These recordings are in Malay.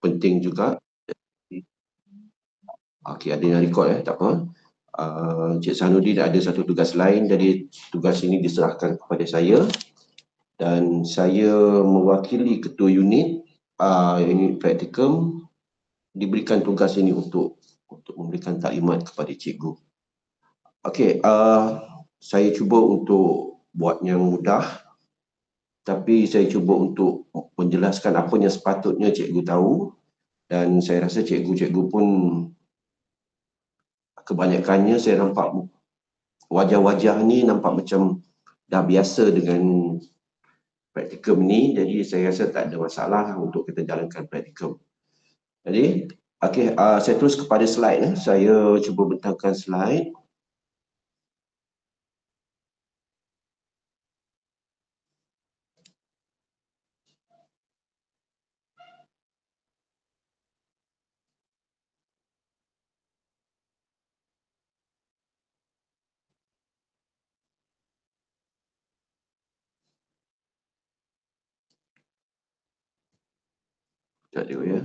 penting juga. Okey, ada yang record tak apa. Cik Sanudin ada satu tugas lain, jadi tugas ini diserahkan kepada saya dan saya mewakili ketua unit unit praktikum diberikan tugas ini untuk memberikan taklimat kepada cikgu. Okey, saya cuba untuk buat yang mudah, tapi saya cuba untuk menjelaskan apa yang sepatutnya cikgu tahu, dan saya rasa cikgu-cikgu pun kebanyakannya saya nampak wajah-wajah ni nampak macam dah biasa dengan praktikum ni, jadi saya rasa tak ada masalah untuk kita jalankan praktikum. Jadi, okey, saya terus kepada slide. Saya cuba bentangkan slide. Tak ada ya.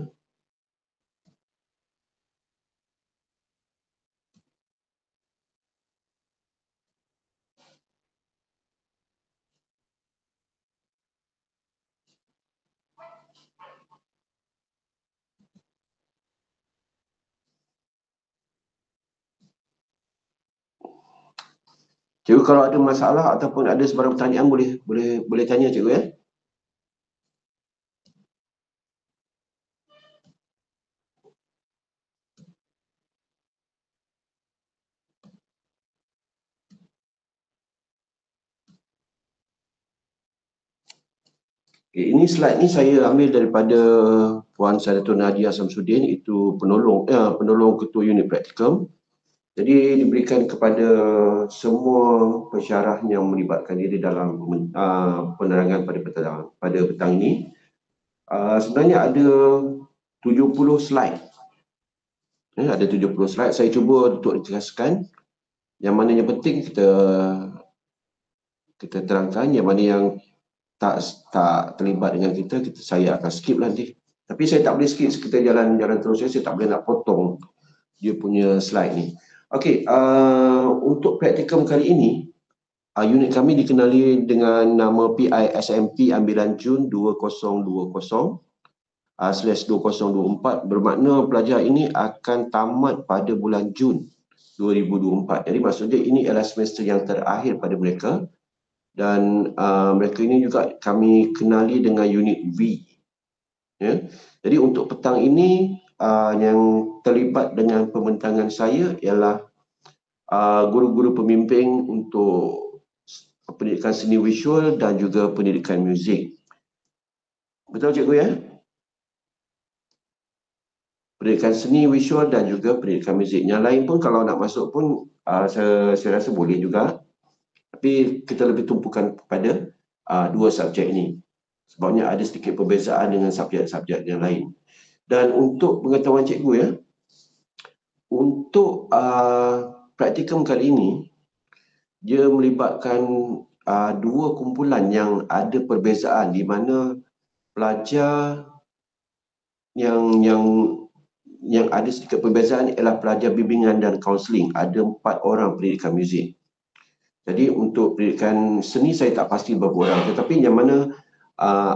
Cikgu kalau ada masalah ataupun ada sebarang pertanyaan boleh tanya cikgu ya. Okay, ini slide ni saya ambil daripada Puan Saidatul Nadia Samsudin, itu penolong ketua unit praktikum. Jadi diberikan kepada semua pensyarah yang melibatkan diri dalam penerangan pada petang ini. Sebenarnya ada 70 slide. Ada 70 slide. Saya cuba untuk jelaskan yang mana yang penting kita terangkan, yang mana yang tak terlibat dengan kita saya akan skip lah nanti. Tapi saya tak boleh skip, kita jalan terus, saya tak boleh nak potong dia punya slide ni. Okey, untuk praktikum kali ini, unit kami dikenali dengan nama PISMP Ambilan Jun 2020/2024, bermakna pelajar ini akan tamat pada bulan Jun 2024. Jadi maksudnya ini adalah semester yang terakhir pada mereka, dan mereka ini juga kami kenali dengan unit V. Ya. Jadi untuk petang ini yang terlibat dengan pembentangan saya ialah guru-guru pembimbing untuk pendidikan seni visual dan juga pendidikan muzik. Betul cikgu ya? Pendidikan seni visual dan juga pendidikan muzik. Yang lain pun kalau nak masuk pun saya rasa boleh juga. Tapi kita lebih tumpukan kepada dua subjek ini. Sebabnya ada sedikit perbezaan dengan subjek-subjek yang lain. Dan untuk pengetahuan cikgu ya, untuk praktikum kali ini, dia melibatkan dua kumpulan yang ada perbezaan, di mana pelajar yang ada sedikit perbezaan ialah pelajar bimbingan dan kaunseling. Ada 4 orang pendidikan muzik. Jadi untuk pendidikan seni saya tak pasti berapa orang, tetapi yang mana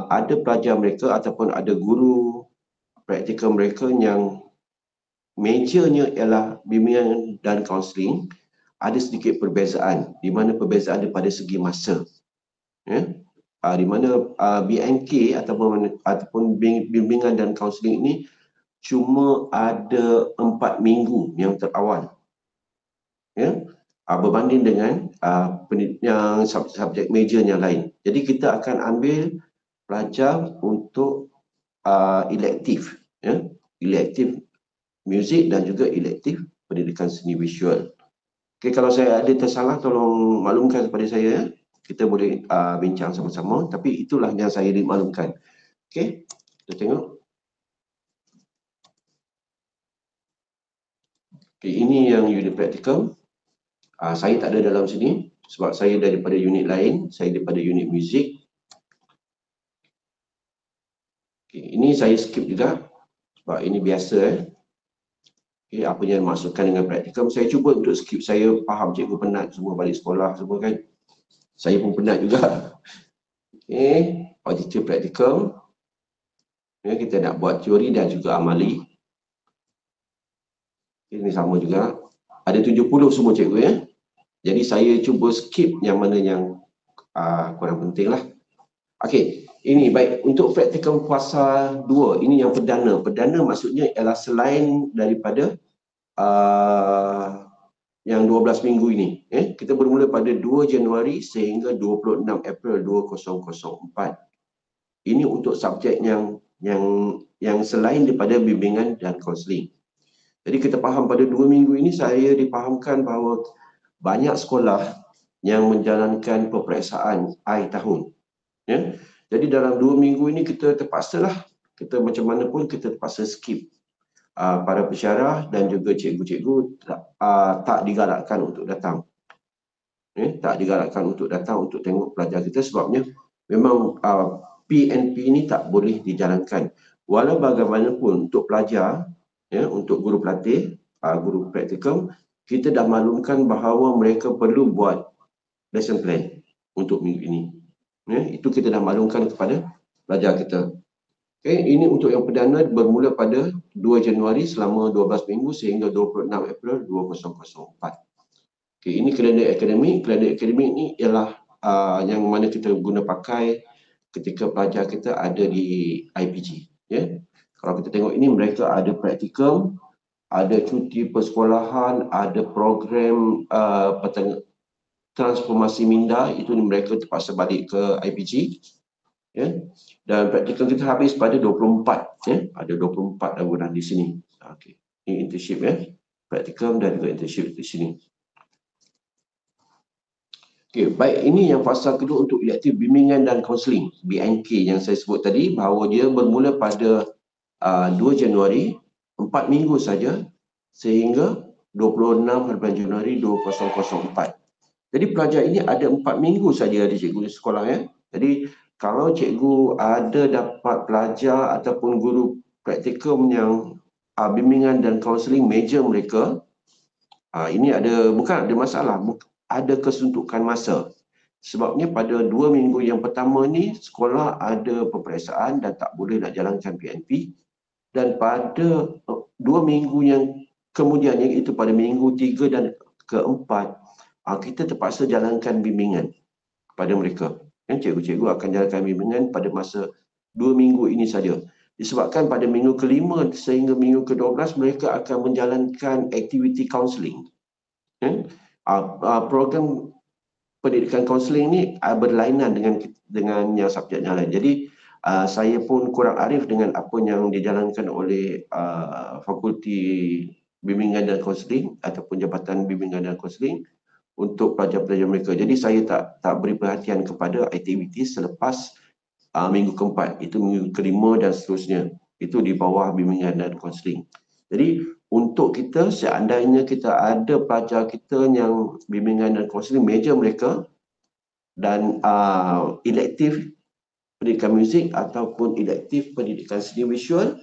ada pelajar mereka ataupun ada guru praktikum mereka yang majornya ialah bimbingan dan kaunseling, ada sedikit perbezaan, di mana perbezaan daripada segi masa. Ya? Di mana BNK ataupun bimbingan dan kaunseling ini cuma ada 4 minggu yang terawal. Ya? Berbanding dengan yang subjek major yang lain. Jadi kita akan ambil pelajar untuk elektif, ya? Elektif muzik dan juga elektif pendidikan seni visual. Okey, kalau saya ada tersalah tolong maklumkan kepada saya ya. Kita boleh bincang sama-sama, tapi itulah yang saya dimaklumkan. Okey, kita tengok. Okey, ini yang unit praktikum. Saya tak ada dalam sini sebab saya daripada unit lain, saya daripada unit muzik. Okay, ini saya skip juga Sebab ini biasa Okay, apa yang dimaksudkan dengan praktikum. Saya cuba untuk skip, saya faham cikgu penat semua balik sekolah semua kan. Saya pun penat juga. Okay, auditor praktikum. Kita nak buat teori dan juga amali. Ini sama juga. Ada 70 semua cikgu ya. Jadi saya cuba skip yang mana yang kurang penting lah. Okey, ini baik. Untuk praktikum fasa 2, ini yang perdana. Perdana maksudnya ialah selain daripada yang 12 minggu ini. Kita bermula pada 2 Januari sehingga 26 April 2004. Ini untuk subjek yang selain daripada bimbingan dan kaunseling. Jadi kita faham pada 2 minggu ini saya dipahamkan bahawa banyak sekolah yang menjalankan peperiksaan akhir tahun. Ya. Jadi dalam 2 minggu ini kita terpaksalah, kita macam mana pun kita terpaksa skip. Para pensyarah dan juga cikgu-cikgu tak digalakkan untuk datang. Tak digalakkan untuk datang untuk tengok pelajar kita sebabnya memang PNP ini tak boleh dijalankan. Walau bagaimanapun untuk pelajar, untuk guru pelatih, guru praktikum, kita dah maklumkan bahawa mereka perlu buat lesson plan untuk minggu ini. Itu kita dah maklumkan kepada pelajar kita. Okay, ini untuk yang perdana bermula pada 2 Januari selama 12 minggu sehingga 26 April 2004. Okay, ini kalender akademik. Kalender akademik ini ialah yang mana kita guna pakai ketika pelajar kita ada di IPG. Kalau kita tengok ini, mereka ada praktikum, ada cuti persekolahan, ada program transformasi minda, itu mereka terpaksa balik ke IPG. Dan praktikum kita habis pada 24. Ada 24 laburan di sini. Okay. Ini internship praktikum dan juga internship di sini. Okay, baik, ini yang fasa kedua untuk elektif bimbingan dan kaunseling, BNK yang saya sebut tadi, bahawa dia bermula pada 2 Januari, 4 minggu saja sehingga 26 Januari 2004. Jadi pelajar ini ada 4 minggu saja di cikgu di sekolah Jadi kalau cikgu ada dapat pelajar ataupun guru praktikum yang bimbingan dan kaunseling major mereka, ini bukan ada masalah, ada kesuntukan masa. Sebabnya pada 2 minggu yang pertama ni sekolah ada peperiksaan dan tak boleh nak jalankan PNP, dan pada 2 minggu yang kemudian, iaitu pada minggu 3 dan ke-4, kita terpaksa jalankan bimbingan kepada mereka. Cikgu-cikgu akan jalankan bimbingan pada masa 2 minggu ini saja. Disebabkan pada minggu ke-5 sehingga minggu ke-12 mereka akan menjalankan aktiviti kaunseling. Program pendidikan kaunseling ni berlainan dengan yang subjek yang lain. Jadi saya pun kurang arif dengan apa yang dijalankan oleh Fakulti Bimbingan dan Kaunseling ataupun Jabatan Bimbingan dan Kaunseling untuk pelajar-pelajar mereka. Jadi saya tak beri perhatian kepada aktiviti selepas minggu ke-4, itu minggu ke-5 dan seterusnya. Itu di bawah bimbingan dan kaunseling. Jadi untuk kita, seandainya kita ada pelajar kita yang bimbingan dan kaunseling major mereka dan elektif pendidikan muzik ataupun elektif pendidikan seni visual,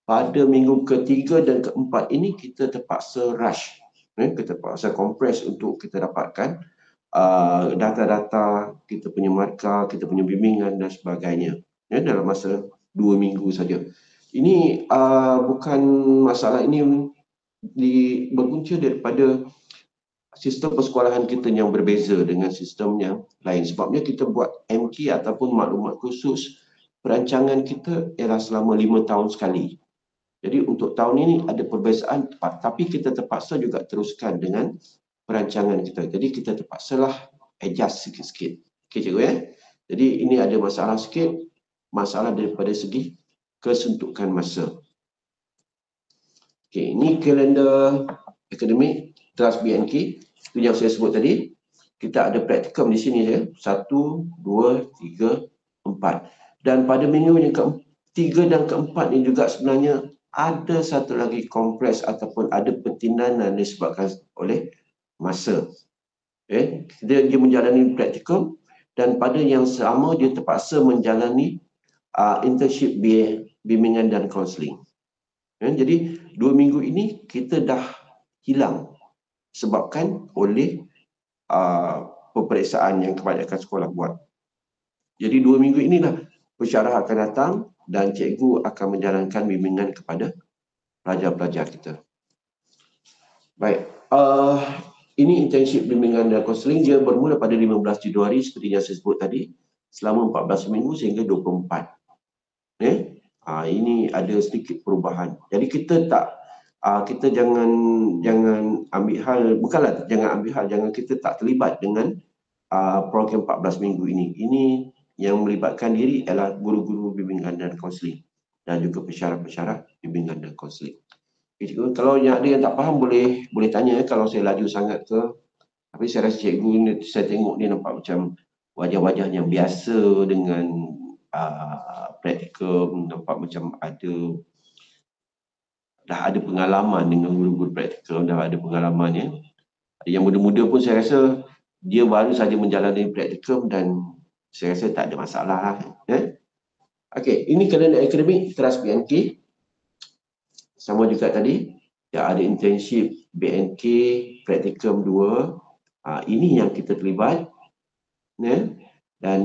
pada minggu ke-3 dan ke-4 ini kita terpaksa rush. Kita terpaksa kompres untuk kita dapatkan data-data, kita punya markah, kita punya bimbingan dan sebagainya dalam masa 2 minggu saja. Ini bukan masalah ini berpunca daripada sistem persekolahan kita yang berbeza dengan sistem yang lain. Sebabnya kita buat MK ataupun maklumat khusus, perancangan kita ialah selama 5 tahun sekali. Jadi untuk tahun ini ada perbezaan, tapi kita terpaksa juga teruskan dengan perancangan kita. Jadi kita terpaksalah adjust sikit-sikit. Okey cikgu Jadi ini ada masalah sikit, masalah daripada segi kesuntukan masa. Okey, ini kalender akademik Trust BNK. Itu yang saya sebut tadi. Kita ada praktikum di sini 1, 2, 3, 4. Dan pada minggu yang ke-3 dan ke-4 ni juga sebenarnya ada satu lagi kompres ataupun ada pertindahan disebabkan oleh masa. Dia menjalani praktikum dan pada yang sama dia terpaksa menjalani internship bimbingan dan kaunseling. Jadi 2 minggu ini kita dah hilang sebabkan oleh peperiksaan yang kebanyakan sekolah buat. Jadi 2 minggu inilah pensyarah akan datang dan cikgu akan menjalankan bimbingan kepada pelajar-pelajar kita. Baik, ini internship bimbingan dan kaunseling. Dia bermula pada 15 Januari seperti yang saya sebut tadi, selama 14 minggu sehingga 24. Ini ada sedikit perubahan. Jadi kita jangan ambil hal, bukanlah jangan ambil hal, kita tak terlibat dengan program 14 minggu ini. Ini yang melibatkan diri adalah guru-guru bimbingan dan kaunseling dan juga pensyarah-pensyarah bimbingan dan kaunseling. Kalau ada yang tak faham boleh tanya kalau saya laju sangat ke. Tapi saya rasa cikgu ni, saya tengok dia nampak macam wajah-wajah yang biasa dengan praktikum, nampak macam dah ada pengalaman dengan guru-guru praktikum, dah ada pengalaman ya. Yang muda-muda pun saya rasa dia baru saja menjalani praktikum dan saya rasa tak ada masalah lah. Okey, ini kalender akademik Teras BNK. Sama juga tadi, ya ada internship BNK praktikum 2. Ini yang kita terlibat. Dan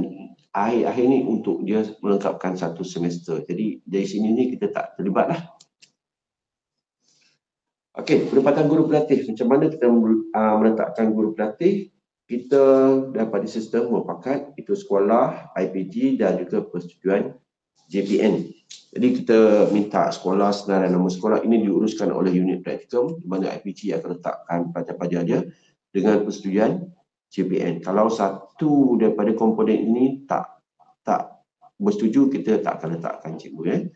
akhir-akhir ni untuk dia melengkapkan 1 semester. Jadi dari sini ni kita tak terlibat lah. Okey, penempatan guru pelatih. Macam mana kita meletakkan guru pelatih? Kita dapat sistem muafakat, itu sekolah, IPG dan juga persetujuan JPN. Jadi kita minta sekolah, senarai nama sekolah ini diuruskan oleh unit praktikum di mana IPG akan letakkan pelajar-pelajar dia dengan persetujuan JPN. Kalau satu daripada komponen ini tak bersetuju, kita tak akan letakkan cikgu.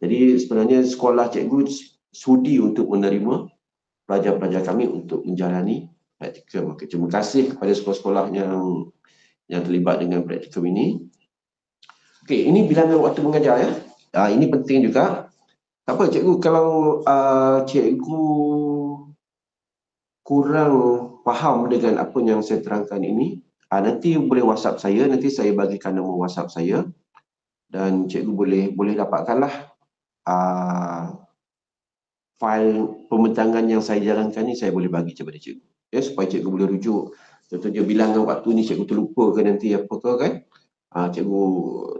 Jadi sebenarnya sekolah cikgu sudi untuk menerima pelajar-pelajar kami untuk menjalani praktikum. Okay, terima kasih kepada sekolah-sekolah yang terlibat dengan praktikum ini. Okey, ini bilangan waktu mengajar ya. Ini penting juga. Tak apa cikgu, kalau cikgu kurang faham dengan apa yang saya terangkan ini, nanti boleh WhatsApp saya, nanti saya bagikan nombor WhatsApp saya dan cikgu boleh dapatkanlah fail pembentangan yang saya jalankan ni, saya boleh bagi kepada cikgu. Supaya cikgu boleh rujuk. Contohnya bilangan waktu ni cikgu terlupa ke nanti apa ke kan. Cikgu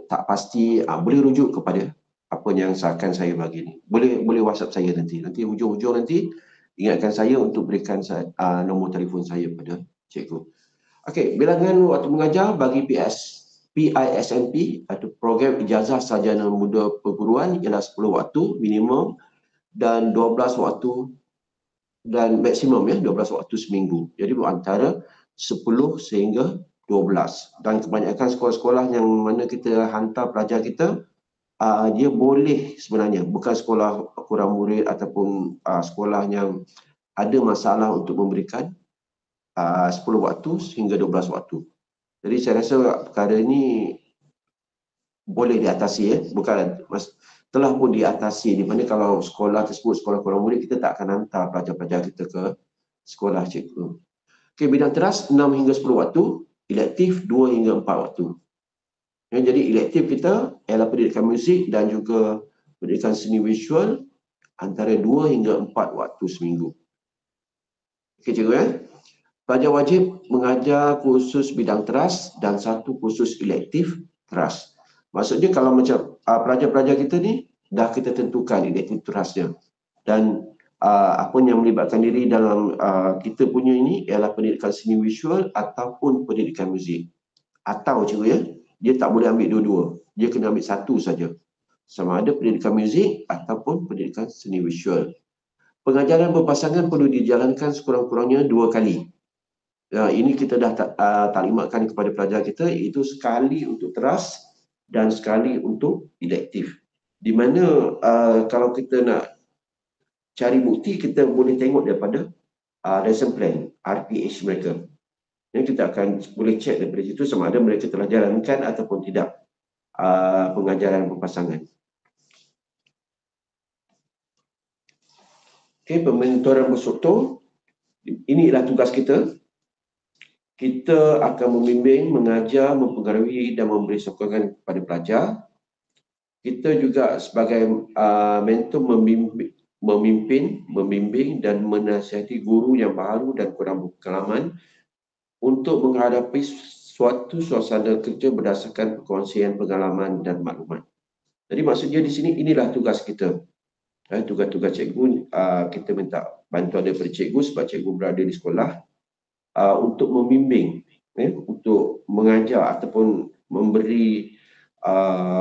tak pasti, boleh rujuk kepada apa yang akan saya bagi ni. Boleh WhatsApp saya nanti. Nanti hujung-hujung nanti ingatkan saya untuk berikan nombor telefon saya pada cikgu. Okey, bilangan waktu mengajar bagi PISMP atau program ijazah sarjana muda perguruan ialah 10 waktu minimum dan 12 waktu dan maksimum 12 waktu seminggu. Jadi antara 10 sehingga 12. Dan kebanyakan sekolah-sekolah yang mana kita hantar pelajar kita, dia boleh sebenarnya, bukan sekolah kurang murid ataupun sekolah yang ada masalah untuk memberikan 10 waktu hingga 12 waktu. Jadi saya rasa perkara ini boleh diatasi bukan telah pun diatasi, di mana kalau sekolah tersebut sekolah kurang murid, kita tak akan hantar pelajar-pelajar kita ke sekolah cikgu. Okey, bidang teras 6 hingga 10 waktu, elektif 2 hingga 4 waktu. Jadi elektif kita ialah pendidikan muzik dan juga pendidikan seni visual antara 2 hingga 4 waktu seminggu. Okey cikgu Pelajar wajib mengajar kursus bidang teras dan 1 kursus elektif teras. Maksudnya kalau macam pelajar-pelajar kita ni dah kita tentukan elektif terasnya. Dan apa yang melibatkan diri dalam kita punya ini ialah pendidikan seni visual ataupun pendidikan muzik. Atau cikgu dia tak boleh ambil dua-dua. Dia kena ambil satu saja. Sama ada pendidikan muzik ataupun pendidikan seni visual. Pengajaran berpasangan perlu dijalankan sekurang-kurangnya 2 kali. Ini kita dah taklimatkan kepada pelajar kita, iaitu sekali untuk teras dan sekali untuk elektif. Di mana kalau kita nak cari bukti, kita boleh tengok daripada lesson plan, RPH mereka. Yang kita akan boleh cek daripada situ sama ada mereka telah jalankan ataupun tidak pengajaran berpasangan. Okey, pementoran berstruktur. Ini ialah tugas kita. Kita akan membimbing, mengajar, mempengaruhi dan memberi sokongan kepada pelajar. kita juga sebagai mentor membimbing dan menasihati guru yang baru dan kurang berpengalaman untuk menghadapi suatu suasana kerja berdasarkan perkongsian pengalaman dan maklumat. Jadi maksudnya di sini inilah tugas kita. Tugas-tugas cikgu, kita minta bantuan daripada cikgu sebab cikgu berada di sekolah untuk membimbing, untuk mengajar ataupun memberi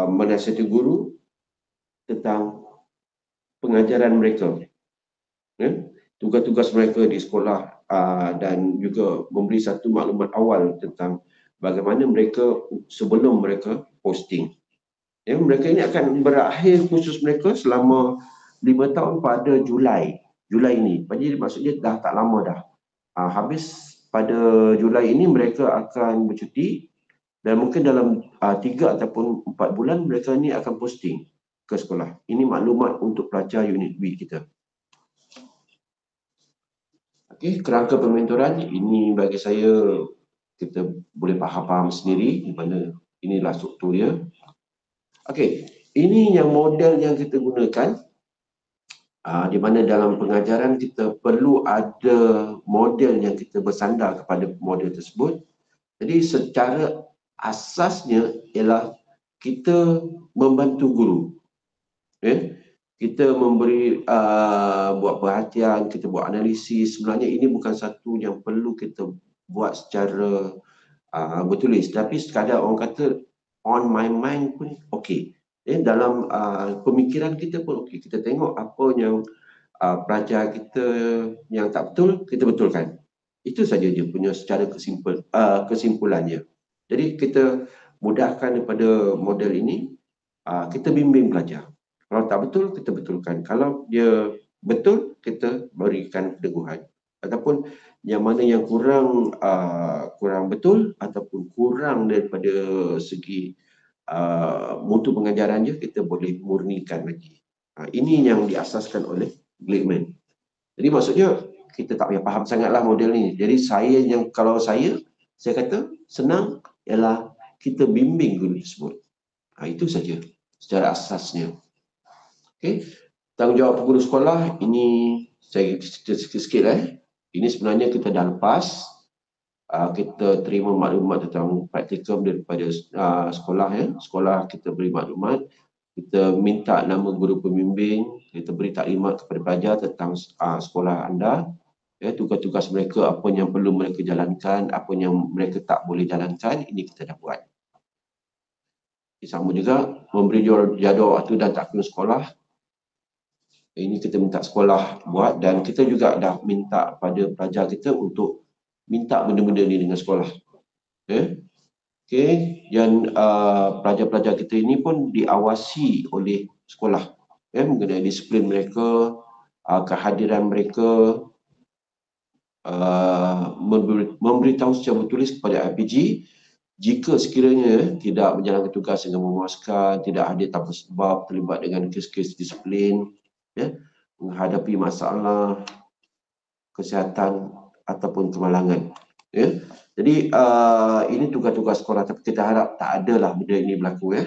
menasihati guru tentang pengajaran mereka, tugas-tugas mereka di sekolah, dan juga memberi satu maklumat awal tentang bagaimana mereka sebelum mereka posting. Mereka ini akan berakhir kursus mereka selama 5 tahun pada Julai ini. Jadi maksudnya dah tak lama dah. Habis pada Julai ini mereka akan bercuti dan mungkin dalam 3 ataupun 4 bulan mereka ni akan posting ke sekolah. Ini maklumat untuk pelajar unit B kita. Okey, kerangka pementoran ini bagi saya kita boleh faham sendiri di mana inilah struktur dia. Okey, ini yang model yang kita gunakan, di mana dalam pengajaran kita perlu ada model yang kita bersandar kepada model tersebut. Jadi secara asasnya ialah kita membantu guru. Kita memberi buat perhatian, kita buat analisis. Sebenarnya ini bukan satu yang perlu kita buat secara bertulis, tapi sekadar orang kata on my mind pun okey. Dalam pemikiran kita pun okey. Kita tengok apa yang pelajar kita yang tak betul, kita betulkan. Itu saja dia punya secara kesimpulannya. Jadi kita mudahkan daripada model ini, kita bimbing pelajar. Kalau tak betul, kita betulkan. Kalau dia betul, kita berikan teguhan. Ataupun yang mana yang kurang betul ataupun kurang daripada segi mutu pengajarannya, kita boleh murnikan lagi. Ini yang diasaskan oleh Glickman. Jadi maksudnya kita tak payah faham sangatlah model ni. Jadi kalau saya kata senang ialah kita bimbing guru tersebut. Itu saja secara asasnya. Okey, tanggungjawab guru sekolah ini saya cerita sikit-sikit. Ini sebenarnya kita dah lepas. Kita terima maklumat tentang praktikum daripada sekolah. Sekolah kita beri maklumat. Kita minta nama guru pembimbing, kita beri taklimat kepada pelajar tentang sekolah anda, tugas-tugas mereka, apa yang perlu mereka jalankan, apa yang mereka tak boleh jalankan, ini kita dah buat. Sama juga memberi jadual waktu dan takvim sekolah, ini kita minta sekolah buat, dan kita juga dah minta pada pelajar kita untuk minta benda-benda ni dengan sekolah. Okey, dan pelajar-pelajar kita ini pun diawasi oleh sekolah mengenai disiplin mereka, kehadiran mereka, memberitahu secara bertulis kepada IPG jika sekiranya tidak menjalankan tugas dengan memuaskan, tidak hadir tanpa sebab, terlibat dengan kes-kes disiplin, menghadapi masalah kesihatan ataupun kemalangan. Jadi ini tugas-tugas sekolah, tapi kita harap tak adalah benda ini berlaku.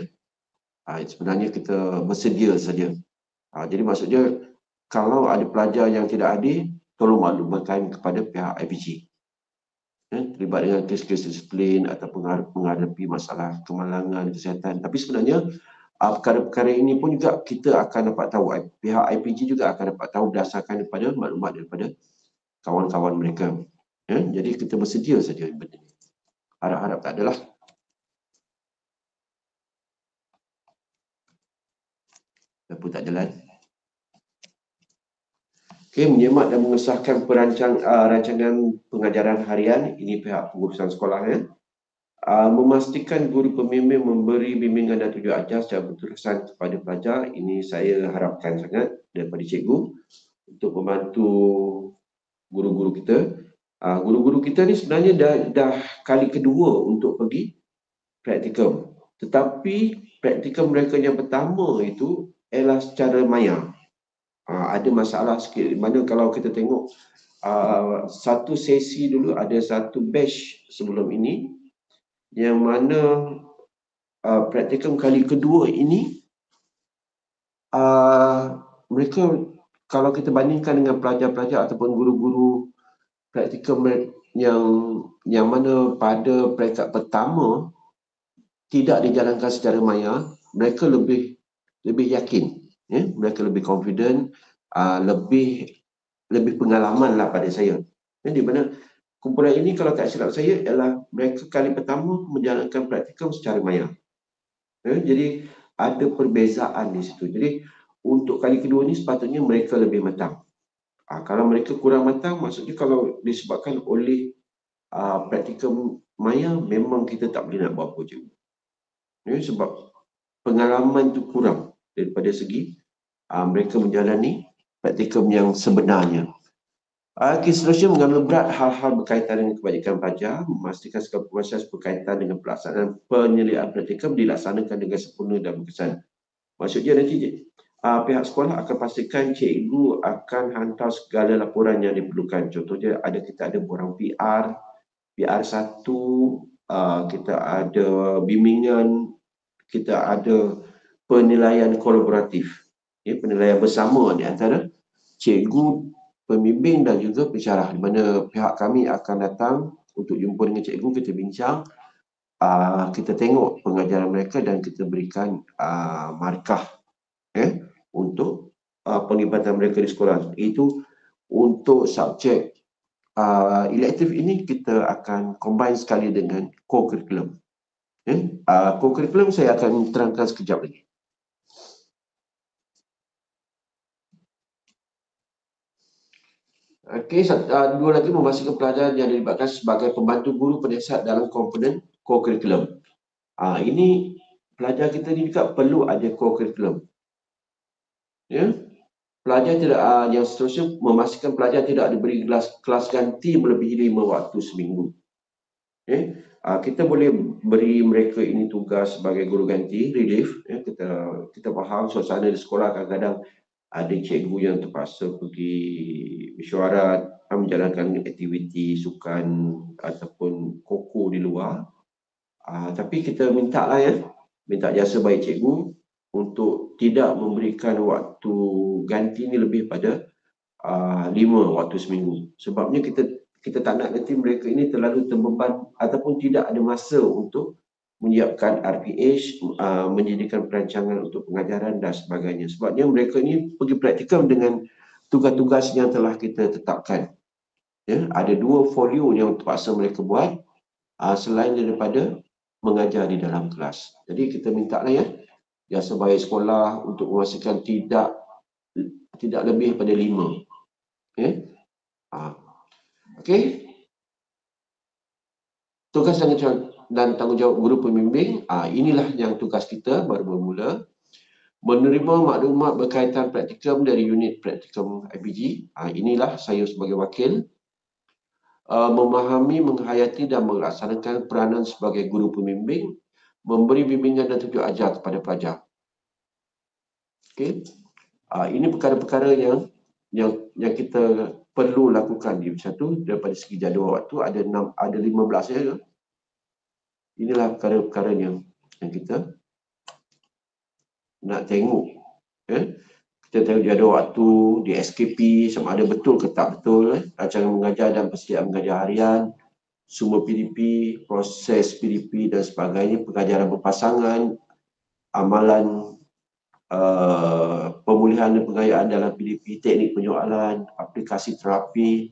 Sebenarnya kita bersedia saja. Jadi maksudnya kalau ada pelajar yang tidak hadir, tolong maklumatkan kepada pihak IPG. Terlibat dengan kes-kes disiplin ataupun menghadapi masalah kemalangan kesihatan. Tapi sebenarnya perkara-perkara ini pun juga kita akan dapat tahu, pihak IPG juga akan dapat tahu berdasarkan daripada maklumat daripada kawan-kawan mereka. Jadi kita bersedia saja benda ini. Harap-harap tak adalah. Apa tak jalan. Okey, menyemak dan mengesahkan rancangan pengajaran harian. Ini pihak pengurusan sekolah. Memastikan guru pembimbing memberi bimbingan dan tujuan ajar secara berterusan kepada pelajar. Ini saya harapkan sangat daripada cikgu untuk membantu guru-guru kita. Guru-guru kita ni sebenarnya dah kali kedua untuk pergi praktikum. Tetapi praktikum mereka yang pertama itu ialah secara maya. Ada masalah sikit. Mana kalau kita tengok satu sesi dulu, ada satu batch sebelum ini yang mana praktikum kali kedua ini mereka kalau kita bandingkan dengan pelajar-pelajar ataupun guru-guru praktikum yang mana pada peringkat pertama tidak dijalankan secara maya, mereka lebih yakin, mereka lebih confident, lebih pengalaman lah pada saya. Di mana kumpulan ini kalau tak silap saya ialah mereka kali pertama menjalankan praktikum secara maya. Jadi ada perbezaan di situ. Jadi untuk kali kedua ni sepatutnya mereka lebih matang. Kalau mereka kurang matang, maksudnya kalau disebabkan oleh praktikum maya, memang kita tak boleh nak buat apa je. Sebab pengalaman tu kurang daripada segi mereka menjalani praktikum yang sebenarnya. Seterusnya mengambil berat hal-hal berkaitan dengan kebajikan pelajar, memastikan segala proses berkaitan dengan pelaksanaan penyelidikan praktikum dilaksanakan dengan sempurna dan berkesan. Maksudnya nanti pihak sekolah akan pastikan cikgu akan hantar segala laporan yang diperlukan. Contohnya kita ada borang PR1, kita ada bimbingan, kita ada penilaian kolaboratif, penilaian bersama di antara cikgu, pembimbing dan juga pensyarah, di mana pihak kami akan datang untuk jumpa dengan cikgu, kita bincang, kita tengok pengajaran mereka dan kita berikan markah untuk penglibatan mereka di sekolah. Itu untuk subjek elektif ini kita akan combine sekali dengan co-curriculum. Co-curriculum saya akan terangkan sekejap lagi. Dua lagi, memastikan pelajar yang dilibatkan sebagai pembantu guru penasihat dalam komponen co-curriculum. Ini pelajar kita ni juga perlu ada co-curriculum. Pelajar tidak, yang seterusnya, memastikan pelajar tidak diberi kelas ganti melebihi 5 waktu seminggu. Kita boleh beri mereka ini tugas sebagai guru ganti, relief. Kita faham suasana di sekolah kadang-kadang ada cikgu yang terpaksa pergi mesyuarat, menjalankan aktiviti sukan ataupun koko di luar. Tapi kita minta jasa baik cikgu untuk tidak memberikan waktu ganti ni lebih pada 5 waktu seminggu. Sebabnya kita tak nak nanti mereka ini terlalu terbeban ataupun tidak ada masa untuk menyiapkan RPH, menjadikan perancangan untuk pengajaran dan sebagainya. Sebabnya mereka ini pergi praktikum dengan tugas-tugas yang telah kita tetapkan. Ada 2 folio yang terpaksa mereka buat selain daripada mengajar di dalam kelas. Jadi kita minta jasa baik sekolah untuk memastikan tidak lebih pada 5. Okey. Tugas dan tanggungjawab guru pembimbing, inilah yang tugas kita baru bermula. Menerima maklumat berkaitan praktikum dari unit praktikum IPG. Inilah saya sebagai wakil. Memahami, menghayati dan melaksanakan peranan sebagai guru pembimbing, memberi bimbingan dan tunjuk ajar kepada pelajar. Okey. Ini perkara-perkara yang kita perlu lakukan di satu daripada segi jadual waktu. Ada 15 ya. Inilah perkara-perkara yang kita nak tengok. Kita tengok jadual waktu di SKP sama ada betul ke tak betul. Rancangan mengajar dan persediaan mengajar harian, sumber PDP, proses PDP dan sebagainya, pengajaran berpasangan, amalan pemulihan dan pengayaan dalam PDP, teknik penyoalan, aplikasi terapi,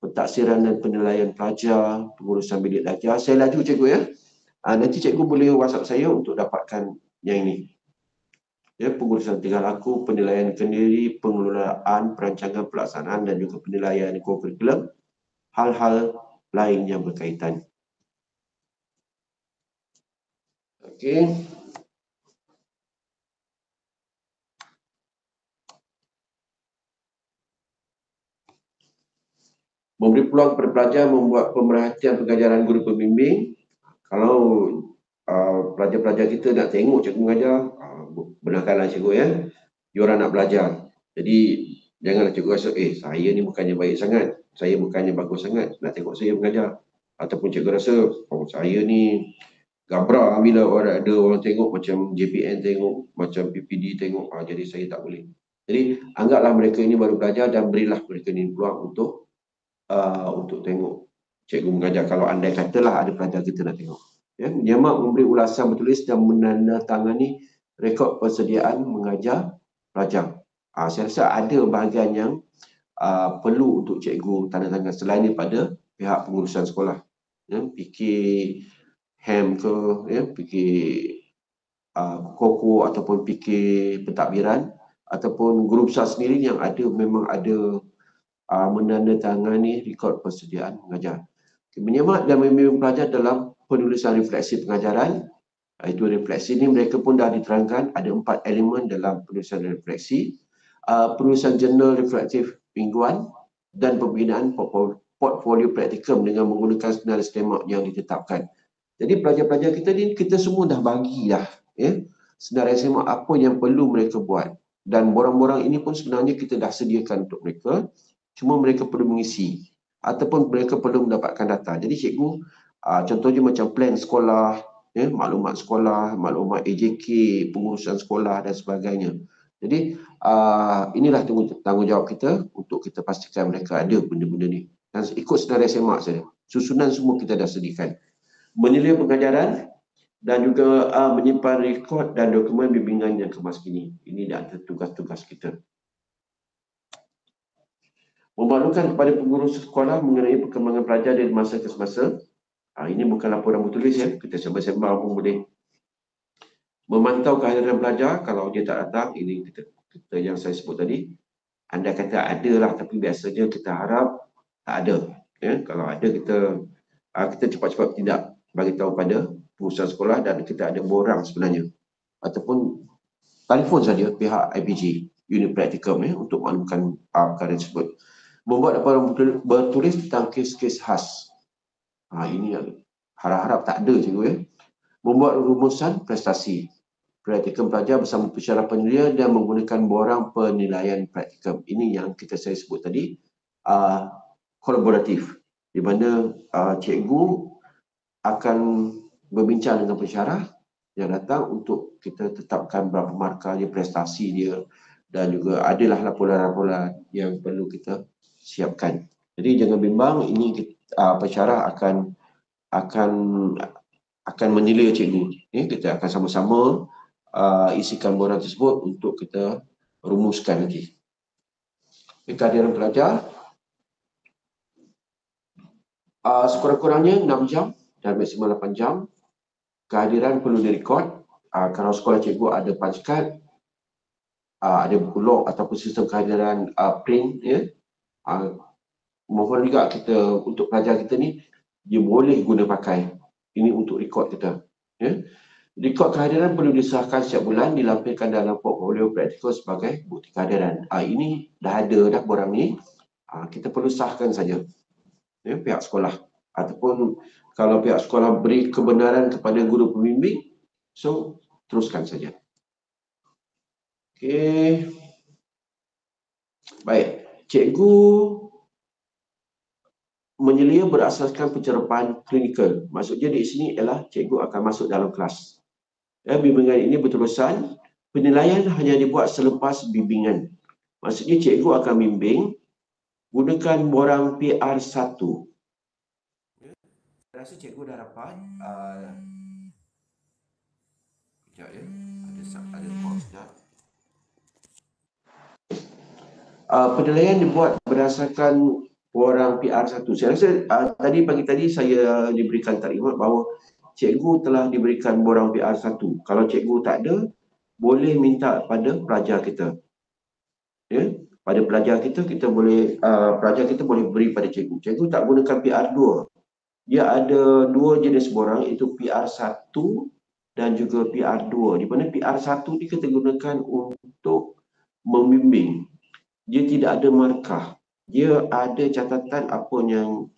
pentaksiran dan penilaian pelajar, pengurusan bilik belajar. Saya laju cikgu ya. Nanti cikgu boleh WhatsApp saya untuk dapatkan yang ini. Pengurusan tingkah laku, penilaian kendiri, pengelolaan, perancangan, pelaksanaan dan juga penilaian co-curriculum, hal-hal lain yang berkaitan. Okey. Memberi peluang kepada pelajar membuat pemerhatian pengajaran guru pembimbing. Kalau pelajar-pelajar kita nak tengok cikgu mengajar, benarkanlah cikgu diorang nak belajar. Jadi janganlah cikgu rasa saya ni bukannya baik sangat, saya bukannya bagus sangat, nak tengok saya mengajar. Ataupun cikgu rasa saya ni gabra bila ada orang tengok macam JPN tengok, macam PPD tengok, jadi saya tak boleh. Jadi anggaplah mereka ini baru belajar dan berilah mereka ini peluang untuk tengok cikgu mengajar. Kalau andai katalah ada pelajar kita nak tengok. Ya, menyemak, memberi ulasan bertulis dan menandatangani rekod persediaan mengajar pelajar. Saya rasa ada bahagian yang perlu untuk cikgu tanda tangan selain daripada pihak pengurusan sekolah. Ya, fikir HAM ke, ya, fikir KOKO ataupun fikir pentadbiran ataupun guru besar sendiri yang memang ada menandatangani rekod persediaan mengajar. Menyemak dan membimbing pelajar dalam penulisan refleksi pengajaran. Itu refleksi ini mereka pun dah diterangkan ada 4 elemen dalam penulisan refleksi. Penulisan jurnal reflektif mingguan dan pembinaan portfolio praktikum dengan menggunakan senarai STEMAK yang ditetapkan. Jadi pelajar-pelajar kita ni, kita semua dah bagi dah, ya, senarai STEMAK apa yang perlu mereka buat. Dan borang-borang ini pun sebenarnya kita dah sediakan untuk mereka, cuma mereka perlu mengisi ataupun mereka perlu mendapatkan data. Jadi cikgu, contohnya macam plan sekolah, ya, maklumat sekolah, maklumat AJK, pengurusan sekolah dan sebagainya. Jadi inilah tanggungjawab kita untuk kita pastikan mereka ada benda-benda ni. Dan ikut senarai STEMAK saja. Susunan semua kita dah sediakan. Menilai pengajaran dan juga menyimpan rekod dan dokumen bimbingan yang kemas kini. Ini dah tugas-tugas kita. Memaklumkan kepada pengurus sekolah mengenai perkembangan pelajar dari masa ke semasa. Ini bukan laporan bertulis, ya. Kita sembang-sembang pun boleh. Memantau kehadiran pelajar, kalau dia tak datang, ini kita yang saya sebut tadi. Anda kata ada lah, tapi biasanya kita harap tak ada. Ya. Kalau ada, kita cepat-cepat tidak bagi tahu pada pengurusan sekolah dan kita ada borang sebenarnya. Ataupun telefon saja pihak IPG, unit praktikum, ya, untuk maklumkan perkara tersebut. Membuat laporan bertulis tentang kes-kes khas. Ini yang harap-harap tak ada, cikgu, ya. Membuat rumusan prestasi praktikum pelajar bersama pensyarah penilaian dan menggunakan borang penilaian praktikum. Ini yang saya sebut tadi, kolaboratif, di mana cikgu akan berbincang dengan pensyarah yang datang untuk kita tetapkan berapa markah dia, prestasi dia, dan juga adalah laporan-laporan yang perlu kita siapkan. Jadi jangan bimbang, ini pensyarah akan menilai cikgu. Kita akan sama-sama isikan borang tersebut untuk kita rumuskan nanti. Kehadiran pelajar sekurang-kurangnya 6 jam dan maksimal 8 jam. Kehadiran perlu direkod. Kalau sekolah cikgu ada punch card, ada buku log ataupun sistem kehadiran print, ya. Mohon juga kita, untuk pelajar kita ni, dia boleh guna pakai. Ini untuk rekod kita, ya. Rekod kehadiran perlu disahkan setiap bulan, dilampirkan dalam portfolio praktikal sebagai bukti kehadiran. Ini dah ada dah borang ni. Kita perlu sahkan saja, ya, pihak sekolah. Ataupun kalau pihak sekolah beri kebenaran kepada guru pembimbing, so teruskan saja. Okey. Baik. Cikgu menyelia berasaskan pencerapan klinikal. Maksudnya di sini ialah cikgu akan masuk dalam kelas. Bimbingan ini berterusan. Penilaian hanya dibuat selepas bimbingan. Maksudnya cikgu akan bimbing gunakan borang PR1. Saya rasa cikgu dah dapat. Sekejap, ya. Ada pause sekejap. Penilaian dibuat berdasarkan borang PR1. Saya rasa tadi pagi tadi saya diberikan taklimat bahawa cikgu telah diberikan borang PR1. Kalau cikgu tak ada, boleh minta pada pelajar kita. Ya, pada pelajar kita boleh pelajar kita boleh beri pada cikgu. Cikgu tak gunakan PR2. Dia ada 2 jenis borang, iaitu PR1 dan juga PR2. Di mana PR1 ni kita gunakan untuk membimbing. Dia tidak ada markah. Dia ada catatan apa yang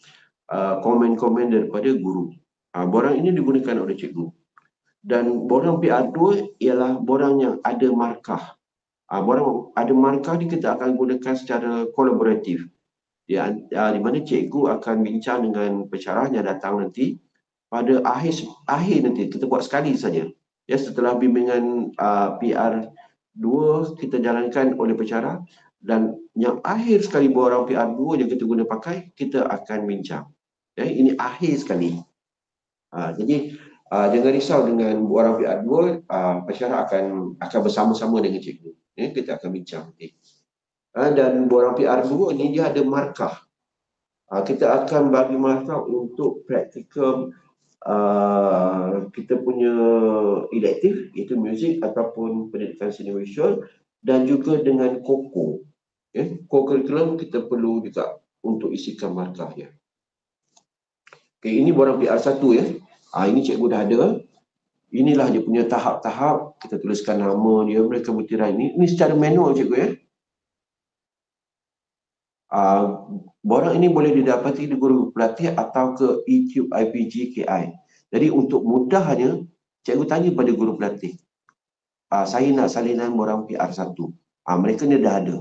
komen-komen daripada guru. Borang ini digunakan oleh cikgu. Dan borang PR2 ialah borang yang ada markah. Borang ada markah ni kita akan gunakan secara kolaboratif. Di mana cikgu akan bincang dengan pensyarah yang datang nanti pada akhir nanti kita buat sekali saja. Ya, setelah bimbingan PR2 kita jalankan oleh pensyarah, dan yang akhir sekali borang PR2 yang kita guna pakai, kita akan bincang. Ya, ini akhir sekali. Jadi jangan risau dengan borang PR2, pensyarah akan bersama-sama dengan cikgu. Ya, kita akan bincang. Dan borang PR2 ni dia ada markah. Kita akan bagi markah untuk praktikal kita punya elektif, iaitu muzik ataupun pendidikan seni visual, dan juga dengan KOKO. Co-curriculum kita perlu juga untuk isikan markahnya. Ini borang PR1 ya. Ini cikgu dah ada. Inilah dia punya tahap-tahap. Kita tuliskan nama dia, mereka butiran ini. Ini secara manual cikgu ya. Borang ini boleh didapati di guru pelatih atau ke YouTube IPG KI. Jadi untuk mudahnya, cikgu tanya pada guru pelatih, saya nak salinan borang PR1. Mereka ni dah ada.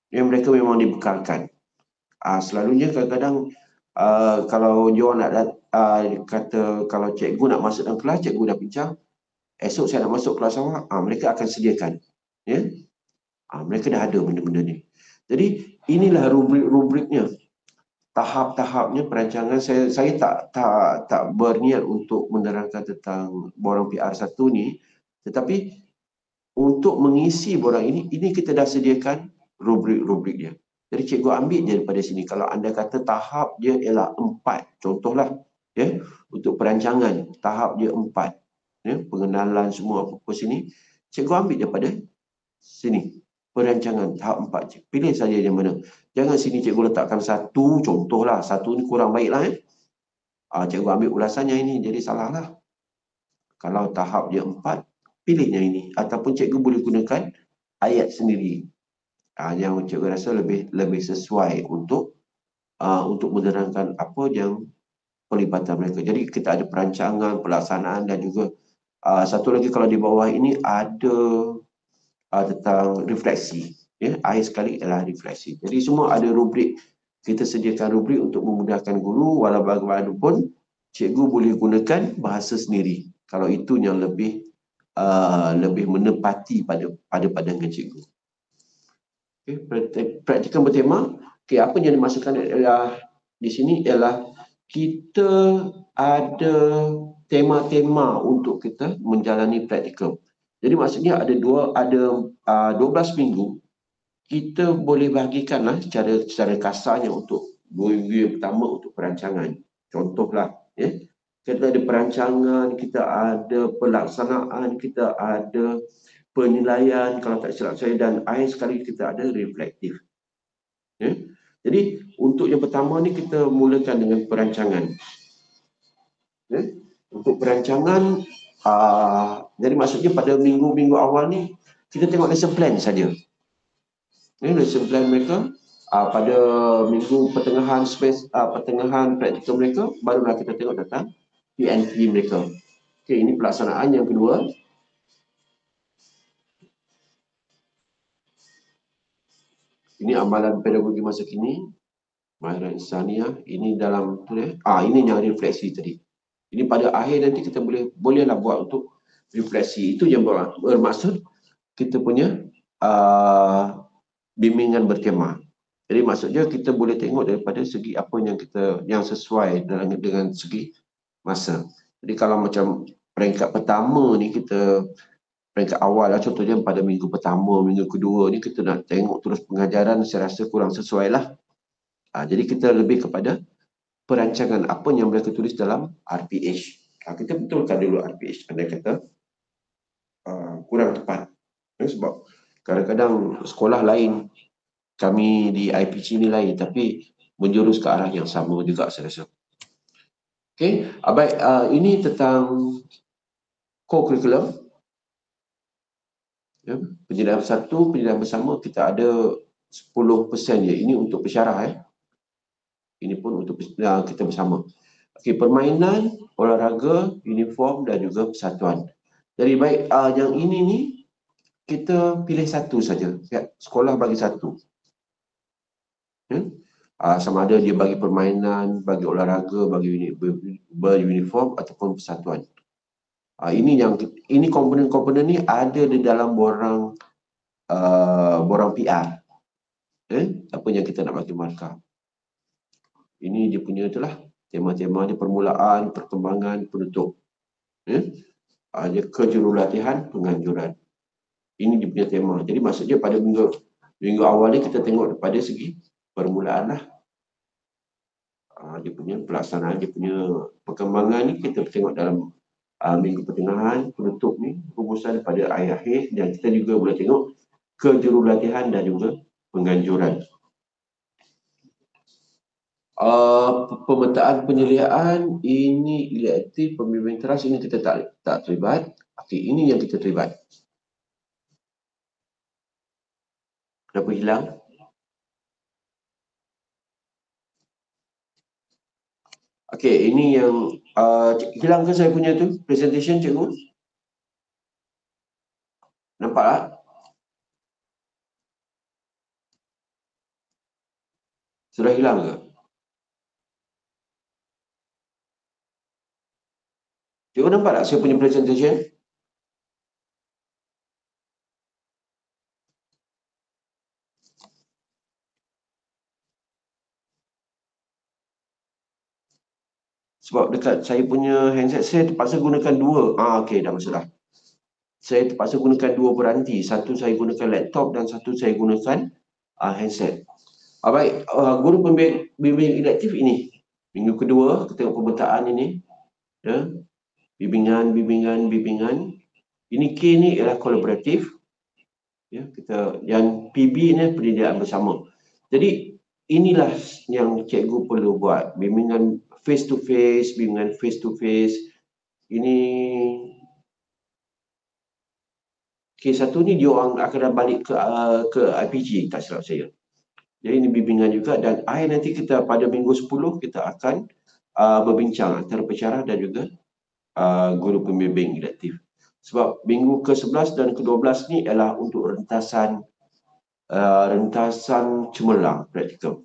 Mereka memang dibekalkan. Selalunya kadang-kadang kalau dia nak kata kalau cikgu nak masuk dalam kelas, cikgu dah bincang, esok saya nak masuk kelas awak, mereka akan sediakan. Ya? Mereka dah ada benda-benda ni. Jadi inilah rubrik-rubriknya. Tahap-tahapnya perancangan. Saya tak berniat untuk menerangkan tentang borang PR1 ni, tetapi untuk mengisi borang ini kita dah sediakan rubrik-rubriknya. Jadi cikgu ambil je daripada sini. Kalau anda kata tahap dia ialah 4, contohlah ya, untuk perancangan tahap dia 4, ya, pengenalan semua apa sini, cikgu ambil daripada sini. Perancangan tahap 4 je. Pilih saja yang mana. Jangan sini cikgu letakkan 1, contohlah 1 ni kurang baiklah ya. Cikgu ambil ulasannya ini, jadi salah lah. Kalau tahap dia 4, pilihnya ini. Ataupun cikgu boleh gunakan ayat sendiri. Yang cikgu rasa lebih sesuai untuk menerangkan apa yang pelibatan mereka. Jadi kita ada perancangan, pelaksanaan, dan juga satu lagi kalau di bawah ini ada tentang refleksi. Ya, akhir sekali adalah refleksi. Jadi semua ada rubrik. Kita sediakan rubrik untuk memudahkan guru, walau bagaimanapun cikgu boleh gunakan bahasa sendiri. Kalau itu yang lebih menepati pada pandangan cikgu. Praktikum bertema. Apa yang dimaksudkan adalah di sini ialah kita ada tema-tema untuk kita menjalani praktikum. Jadi maksudnya ada 12 minggu. Kita boleh bahagikanlah secara kasarnya untuk 2 minggu yang pertama untuk perancangan. Contohlah, ya. Kita ada perancangan, kita ada pelaksanaan, kita ada penilaian kalau tak silap saya, dan akhir sekali kita ada reflektif. Ya. Jadi untuk yang pertama ni kita mulakan dengan perancangan. Ya. Untuk perancangan, jadi maksudnya pada minggu-minggu awal ni kita tengok lesson plan saja. Lesson plan mereka pada minggu pertengahan praktikum mereka, barulah kita tengok tentang PNP mereka. Ini pelaksanaan yang kedua. Ini amalan pedagogi masa kini, mahiran insaniah. Ini dalam tu ini yang refleksi tadi. Ini pada akhir nanti kita bolehlah buat untuk refleksi. Itu yang bermaksud kita punya bimbingan bertema. Jadi maksudnya kita boleh tengok daripada segi apa yang sesuai dengan segi masa. Jadi kalau macam peringkat pertama ni, peringkat awal lah, contohnya pada minggu pertama, minggu kedua ni kita nak tengok terus pengajaran, saya rasa kurang sesuai lah. Jadi kita lebih kepada perancangan apa yang mereka tulis dalam RPH. Kita betulkan dulu RPH. Andai kata kurang tepat. Sebab kadang-kadang sekolah lain, kami di IPC ni lain, tapi menjurus ke arah yang sama juga saya rasa. Okey, baik, ini tentang co-curriculum. Ya, penjelasan satu, penjelasan bersama kita ada 10% je. Ini untuk pensyarah. Ini pun untuk kita bersama. Okey, permainan, olahraga, uniform dan juga persatuan. Jadi baik, yang ini ni kita pilih satu saja. Ya, sekolah bagi satu. Ya? sama ada dia bagi permainan, bagi olahraga, bagi beruniform ataupun persatuan. Ini komponen-komponen ni ada di dalam borang PR. Apa yang kita nak bagi markah. Ini dia punya itulah tema-tema dia, permulaan, perkembangan, penutup. Dia kejurulatihan, penganjuran. Ini dia punya tema. Jadi maksudnya pada minggu awal ni kita tengok pada segi permulaan lah. Dia punya pelaksanaan, dia punya perkembangan ni kita tengok dalam minggu pertengahan, penutup ni, rumusan pada akhir, dan kita juga boleh tengok kejurulatihan dan juga penganjuran. Pemetaan penyeliaan, ini elektif, pembimbing teras, ini kita tak terlibat. Okey, ini yang kita terlibat. Kenapa hilang? Okey, ini yang hilang ke saya punya tu presentation, cikgu? Nampak tak? Sudah hilang ke? Cikgu nampak tak saya punya presentation? Sebab dekat saya punya handset saya terpaksa gunakan dua. Okey, dah masuk dah. Saya terpaksa gunakan dua peranti. Satu saya gunakan laptop dan satu saya gunakan handset. Baik, guru pembimbing elektif ini. Minggu kedua, kita tengok pemetaan ini. Ya. Bimbingan. Ini K ni ialah kolaboratif. Ya, yang PB ni pendidikan bersama. Jadi, inilah yang cikgu perlu buat. Bimbingan face to face, Ini K1 ni dia orang akan balik ke IPG, tak silap saya. Jadi ini bimbingan juga, dan akhir nanti kita pada minggu 10 kita akan berbincang antara pensyarah dan juga guru pembimbing elektif. Sebab minggu ke-11 dan ke-12 ni ialah untuk rentasan cemerlang praktikal.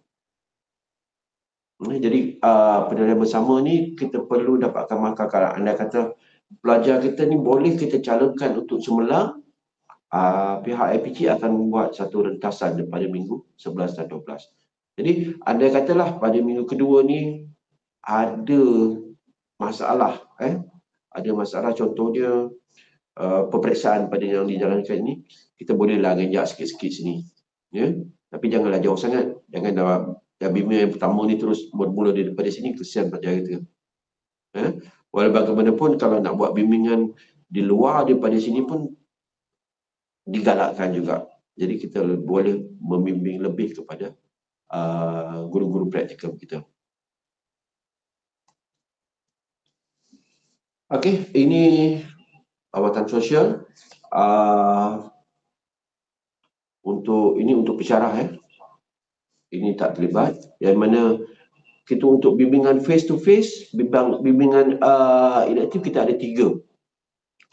Jadi penilaian bersama ni kita perlu dapatkan markah. Kalau anda kata pelajar kita ni boleh kita calonkan untuk cemerlang, pihak IPG akan membuat satu rentasan pada minggu 11 dan 12. Jadi anda katalah pada minggu kedua ni ada masalah, ada masalah, contohnya peperiksaan pada yang dijalankan ini, kita bolehlah ganjak sikit-sikit sini, ya. Tapi janganlah jauh sangat. Jangan dah bimbingan yang pertama ni terus bermula daripada sini, kesian pelajar kita. Walau bagaimanapun kalau nak buat bimbingan di luar daripada sini pun digalakkan juga. Jadi kita boleh membimbing lebih kepada guru-guru praktikal kita. Okey, ini lawatan sosial. Untuk pensyarah, ini tak terlibat. Yang mana kita untuk bimbingan face to face, bimbingan elektif kita ada tiga